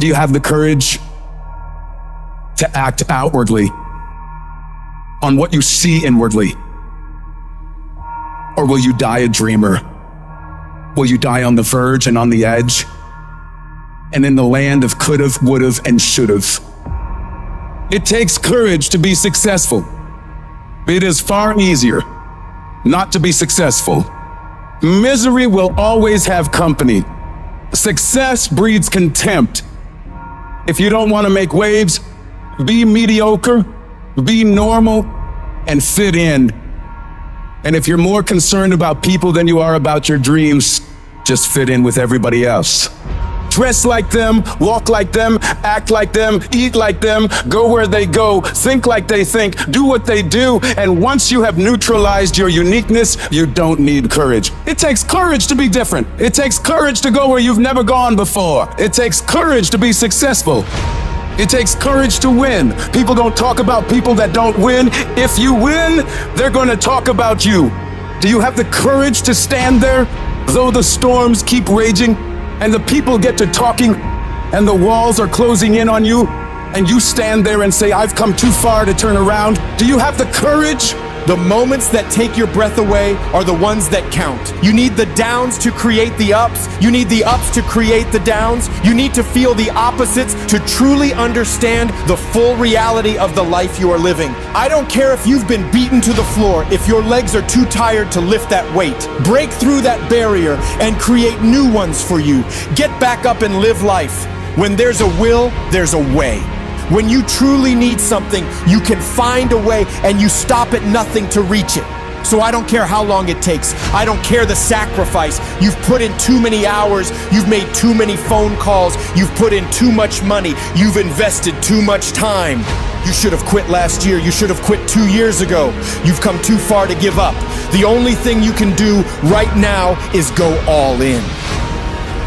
Do you have the courage to act outwardly on what you see inwardly? Or will you die a dreamer? Will you die on the verge and on the edge? And in the land of could've, would've, and should've. It takes courage to be successful. It is far easier not to be successful. Misery will always have company. Success breeds contempt. If you don't want to make waves, be mediocre, be normal, and fit in. And if you're more concerned about people than you are about your dreams, just fit in with everybody else. Dress like them, walk like them, act like them, eat like them, go where they go, think like they think, do what they do, and once you have neutralized your uniqueness, you don't need courage. It takes courage to be different. It takes courage to go where you've never gone before. It takes courage to be successful. It takes courage to win. People don't talk about people that don't win. If you win, they're going to talk about you. Do you have the courage to stand there, though the storms keep raging? And the people get to talking, and the walls are closing in on you, and you stand there and say, I've come too far to turn around. Do you have the courage? The moments that take your breath away are the ones that count. You need the downs to create the ups. You need the ups to create the downs. You need to feel the opposites to truly understand the full reality of the life you are living. I don't care if you've been beaten to the floor, if your legs are too tired to lift that weight. Break through that barrier and create new ones for you. Get back up and live life. When there's a will, there's a way. When you truly need something, you can find a way and you stop at nothing to reach it. So I don't care how long it takes. I don't care the sacrifice. You've put in too many hours. You've made too many phone calls. You've put in too much money. You've invested too much time. You should have quit last year. You should have quit 2 years ago. You've come too far to give up. The only thing you can do right now is go all in.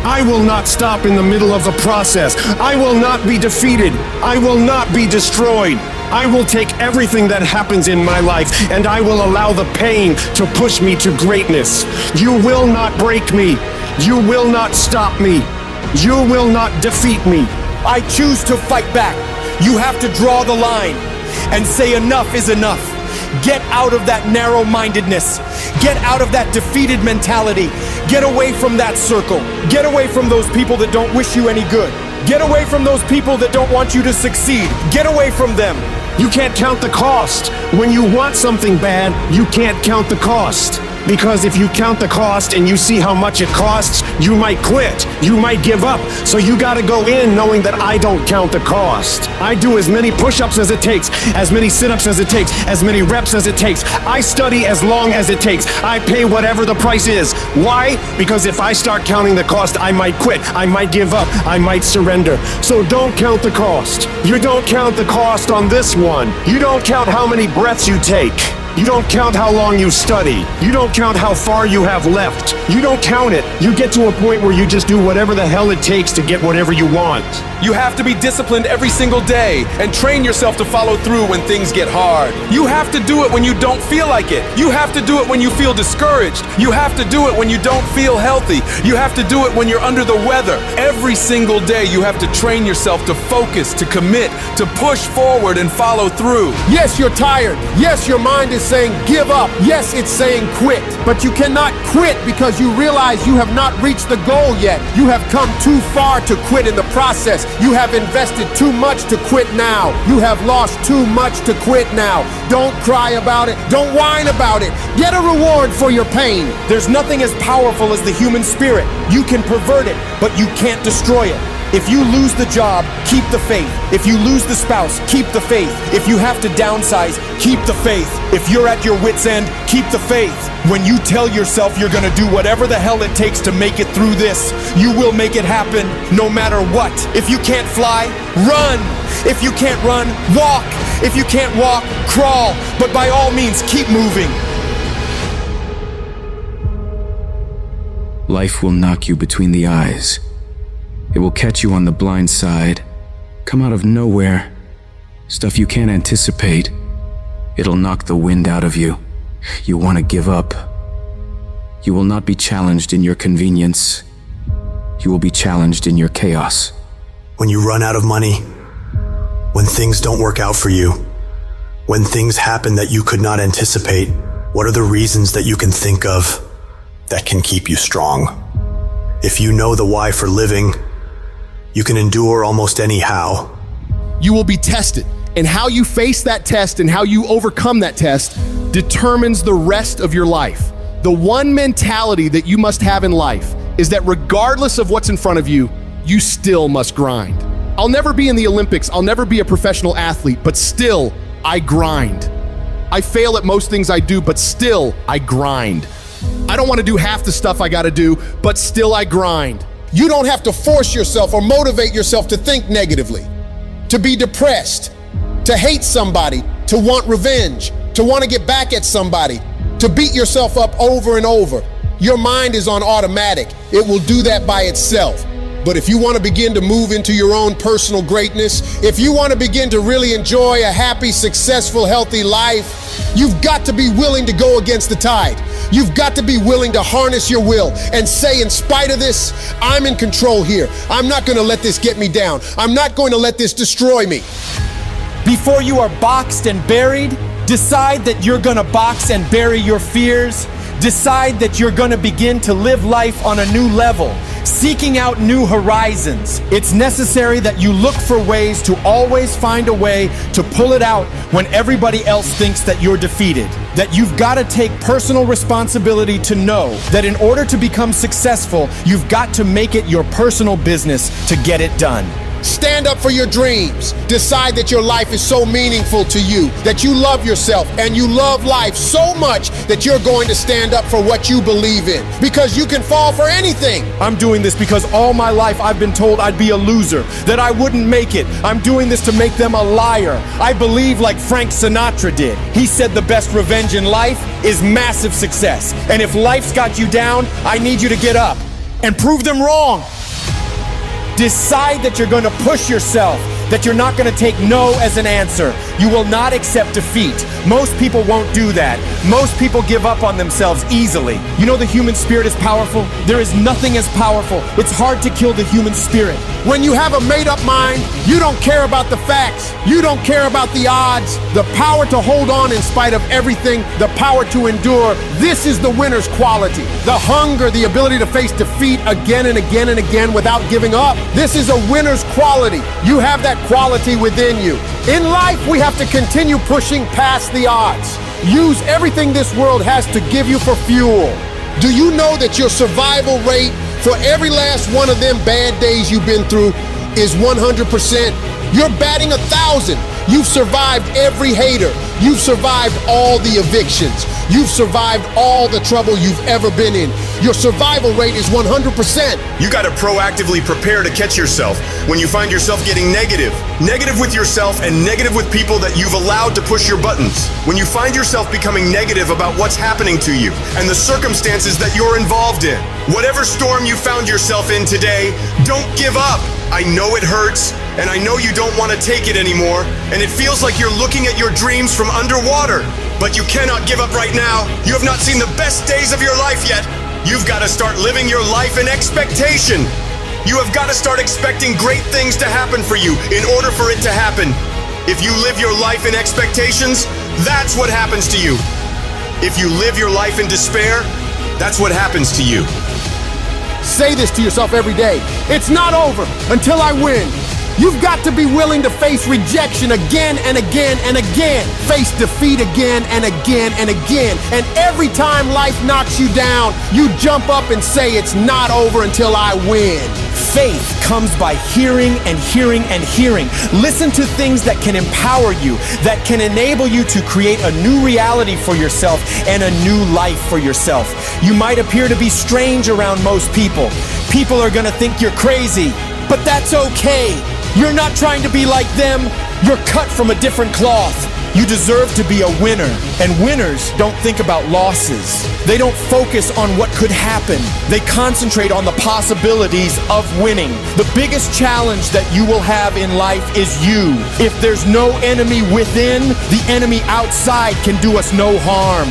I will not stop in the middle of the process. I will not be defeated. I will not be destroyed. I will take everything that happens in my life and I will allow the pain to push me to greatness. You will not break me. You will not stop me. You will not defeat me. I choose to fight back. You have to draw the line and say enough is enough. Get out of that narrow-mindedness. Get out of that defeated mentality. Get away from that circle. Get away from those people that don't wish you any good. Get away from those people that don't want you to succeed. Get away from them. You can't count the cost. When you want something bad, you can't count the cost. Because if you count the cost and you see how much it costs, you might quit. You might give up. So you gotta go in knowing that I don't count the cost. I do as many push-ups as it takes, as many sit-ups as it takes, as many reps as it takes. I study as long as it takes. I pay whatever the price is. Why? Because if I start counting the cost, I might quit. I might give up. I might surrender. So don't count the cost. You don't count the cost on this one. You don't count how many breaths you take. You don't count how long you study. You don't count how far you have left. You don't count it. You get to a point where you just do whatever the hell it takes to get whatever you want. You have to be disciplined every single day and train yourself to follow through when things get hard. You have to do it when you don't feel like it. You have to do it when you feel discouraged. You have to do it when you don't feel healthy. You have to do it when you're under the weather. Every single day you have to train yourself to focus, to commit, to push forward and follow through. Yes, you're tired. Yes, your mind is saying give up. Yes, it's saying quit. But you cannot quit because you realize you have not reached the goal yet. You have come too far to quit in the process. You have invested too much to quit now. You have lost too much to quit now. Don't cry about it. Don't whine about it. Get a reward for your pain. There's nothing as powerful as the human spirit. You can pervert it, but you can't destroy it. If you lose the job, keep the faith. If you lose the spouse, keep the faith. If you have to downsize, keep the faith. If you're at your wit's end, keep the faith. When you tell yourself you're gonna do whatever the hell it takes to make it through this, you will make it happen no matter what. If you can't fly, run. If you can't run, walk. If you can't walk, crawl. But by all means, keep moving. Life will knock you between the eyes. It will catch you on the blind side, come out of nowhere, stuff you can't anticipate. It'll knock the wind out of you. You want to give up. You will not be challenged in your convenience. You will be challenged in your chaos. when you run out of money, when things don't work out for you, when things happen that you could not anticipate, what are the reasons that you can think of that can keep you strong? If you know the why for living, you can endure almost any how. You will be tested, and how you face that test and how you overcome that test determines the rest of your life. The one mentality that you must have in life is that regardless of what's in front of you, you still must grind. I'll never be in the Olympics, I'll never be a professional athlete, but still, I grind. I fail at most things I do, but still, I grind. I don't want to do half the stuff I gotta do, but still I grind. You don't have to force yourself or motivate yourself to think negatively, to be depressed, to hate somebody, to want revenge, to want to get back at somebody, to beat yourself up over and over. Your mind is on automatic. It will do that by itself. But if you want to begin to move into your own personal greatness, if you want to begin to really enjoy a happy, successful, healthy life, you've got to be willing to go against the tide. You've got to be willing to harness your will and say, in spite of this, I'm in control here. I'm not going to let this get me down. I'm not going to let this destroy me. Before you are boxed and buried, decide that you're gonna box and bury your fears. Decide that you're gonna begin to live life on a new level, seeking out new horizons. It's necessary that you look for ways to always find a way to pull it out when everybody else thinks that you're defeated. That you've gotta take personal responsibility to know that in order to become successful, you've got to make it your personal business to get it done. Stand up for your dreams. Decide that your life is so meaningful to you, that you love yourself and you love life so much that you're going to stand up for what you believe in, because you can fall for anything. I'm doing this because all my life I've been told I'd be a loser, that I wouldn't make it. I'm doing this to make them a liar. I believe like Frank Sinatra did. He said the best revenge in life is massive success. And if life's got you down, I need you to get up and prove them wrong. Decide that you're going to push yourself, that you're not going to take no as an answer. You will not accept defeat. Most people won't do that. Most people give up on themselves easily. You know the human spirit is powerful? There is nothing as powerful. It's hard to kill the human spirit. When you have a made-up mind, you don't care about the facts. You don't care about the odds. The power to hold on in spite of everything, the power to endure. This is the winner's quality. The hunger, the ability to face defeat again and again and again without giving up. This is a winner's quality. You have that quality within you. In life, we have to continue pushing past the odds. Use everything this world has to give you for fuel. Do you know that your survival rate for every last one of them bad days you've been through is 100%? You're batting 1,000. You've survived every hater. You've survived all the evictions. You've survived all the trouble you've ever been in. Your survival rate is 100%. You gotta proactively prepare to catch yourself when you find yourself getting negative. Negative with yourself and negative with people that you've allowed to push your buttons. When you find yourself becoming negative about what's happening to you and the circumstances that you're involved in. Whatever storm you found yourself in today, don't give up. I know it hurts, and I know you don't want to take it anymore, and it feels like you're looking at your dreams from underwater. But you cannot give up right now. You have not seen the best days of your life yet. You've got to start living your life in expectation. You have got to start expecting great things to happen for you in order for it to happen. If you live your life in expectations, that's what happens to you. If you live your life in despair, that's what happens to you. Say this to yourself every day. It's not over until I win. You've got to be willing to face rejection again and again and again. Face defeat again and again and again. And every time life knocks you down, you jump up and say, it's not over until I win. Faith comes by hearing and hearing and hearing. Listen to things that can empower you, that can enable you to create a new reality for yourself and a new life for yourself. You might appear to be strange around most people. People are gonna think you're crazy, but that's okay. You're not trying to be like them. You're cut from a different cloth. You deserve to be a winner. And winners don't think about losses. They don't focus on what could happen. They concentrate on the possibilities of winning. The biggest challenge that you will have in life is you. If there's no enemy within, the enemy outside can do us no harm.